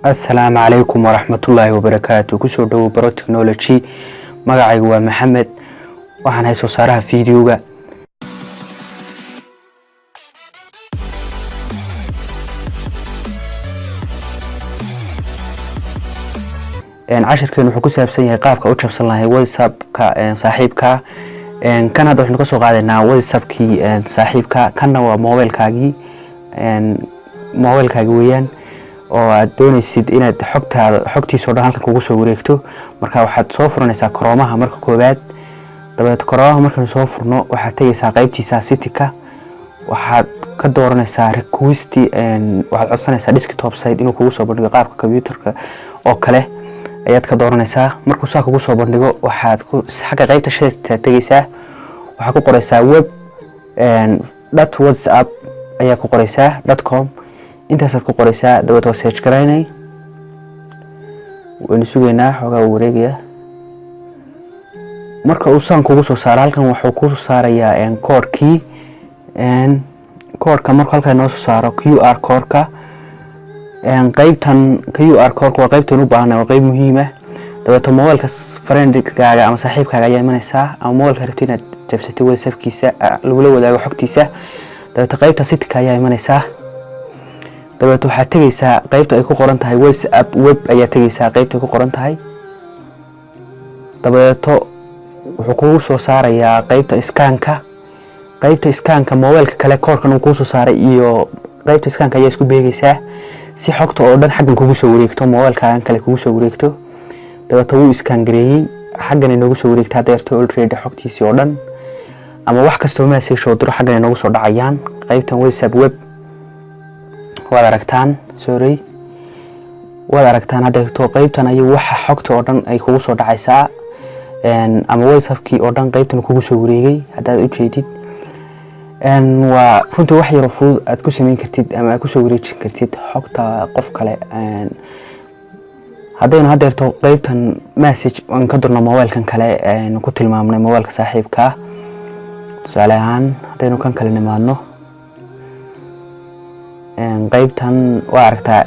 السلام عليكم ورحمة الله وبركاته. كسو دو برو تكنولوجي مقعي هو محمد وحن هاي صارها فيديوغا عشر كانوا حكوسها بسنة قابك أو تشبس الله واتساب كا صاحبك كان هذا وحنا كسو قاعدنا واتساب كي صاحبك كان هو موبايل كاجي موبايل كاجي ويان oo aad doonaysid inaad xogtiisa oo dhan halkan kugu soo wareegto marka waxaad soo furanaysaa Chrome-ha marka koobaad dabeed Chrome marka soo furno waxaad tagaysaa qaybtiisa City-ka waxaad ka dooranaysaa request waxaad codsanaysaa desktop site inuu kugu soo bandhigo qaabka computerka oo kale ayaad ka dooranaysaa markuu saa kugu soo bandhigo waxaad xagga qaybta shaysta tagaysaa waxaad ku qoraysaa web.whatsapp ayaa ku qoraysaa .com inta saad ku qoraysaa dabadeed waa search garaynay waynu sugaynaa xogaa wareegaya marka uu saan kugu soo saaro halkan wuxuu ku soo saarayaa code-kii code-ka marka halkan noo soo saaro QR code-ka qaybtan QR code-ka waa qaybtan u baahan waa qayb muhiim ah dabadeed mobilka friend-kaaga ama saaxiibkaaga ayaa imanaysaa ama mobilka rabtid inaad jabsatay WhatsApp-kiisa lagula wadaago xogtiisa dabadeed qaybta City-ka ayaa imanaysaa dabadeed waxaad tagaysaa qaybta ay ku qoran tahay WhatsApp web ayaa tagaysaa qaybta ay ku qoran tahay dabadeed wuxuu kugu soo saarayaa qaybta scan-ka mobilka kale koorkan uu kugu soo saaray iyo qaybta scan-ka ayaa isku beegaysaa si xogta oo dhan xaggan kugu soo wareegto mobilkaagan kale kugu soo wareegto dabadeed wuu scan gareeyay xaggan inoogu soo wareegtaa deerto already xogtiisii oo dhan ama wax kasta oo message oo diro xaggan inoogu soo dhacayaan qaybtan WhatsApp web waad aragtaan hadda qaybtan ayuu waxa xogta oo dhan ay kugu soo dhacaysaa ama WhatsApp-kii oo dhan qaybtan kugu soo wareegay hadaad u jeedid waa runtii wax yar fudud aad ku sameyn kartid ama aad ku soo wareejin kartid xogta qof kale haddaynu hadeerto qaybtan message aan ka dirno mobilkan kale ku tilmaamnay mobilka saaxiibka tusaale ahaan haddaynu kan kale nimaadno qaybtan waa aragtaa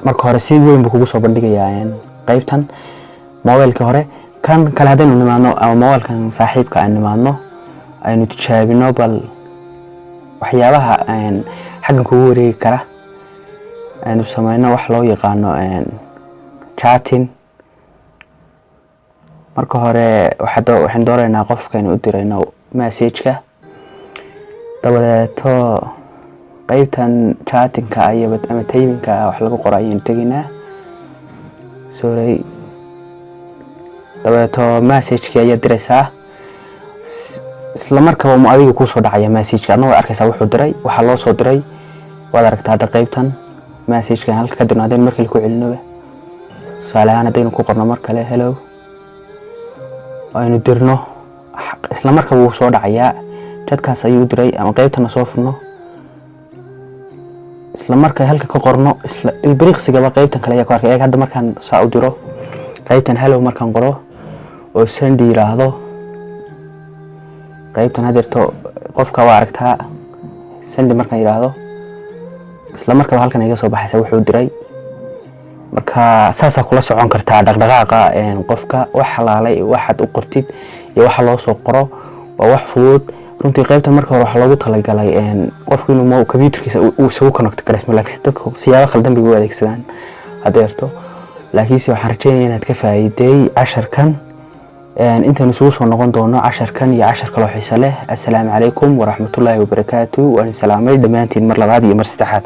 marka hore si weyn buu kugu soo bandhigayaa qaybtan mobilka hore kan kale hadaynu nimaadno ama mobilkan saaxiibka aan nimaadno aynu tijaabino bal waxyaabaha xaggan kugu wareegi kara aynu samayno wax loo yaqaano chatting marka hore waxaan dooraynaa qofka inuu u dirayno message-ka dabadeed qaybtan chatting-ka ama typing-ka wax lagu qoray ayaan taginaa dabadeed message-kii ayaa diraysaa isla markaba ma adiga ku soo dhacaya message-ka adna waa arkaysaa wuxuu diray waxa loo soo diray waad aragtaa hadda qaybtan message-ka halka ka dirno hadaynu markale ku celinoba tusaale ahaan hadaynu ku qorno mar kale hello aynu dirno isla markaba wuu soo dhacayaa chatkaas ayuu diray ama qaybtana soo furno isla markay halka ka qorno isla ilbiriqsigaba qaybtan kale ayaa ku arkay hadda markaan saa u diro qaybtan hello markaan qoro oo send yiraahdo qaybtan hadeerto qofka waa aragtaa send markaan yiraahdo isla markaba halkan iga soo baxaysa wuxuu diray marka saasa kula socon kartaa dhaqdhaqaaqa qofka wax halaalay waxaad u qortid iyo waxa loo soo qoro waa wax fudud runtii qaybta marka hore waxa loogu talagalay qofku inuu computerkiisa uu soo connect gareysmo laakiin dadku siyaabo khaldan bay u adeegsadaan hadeerto laakiin waxaan rajaynayaa inaad ka faa'iiday casharkan intaan isugu soo noqon doono casharkan iyo cashar kale oo xiiso leh assalaamu calaykum waraxmatullaahi wabarakaatuh waan salaamay dhamaantiin mar labaad iyo mar saddexaad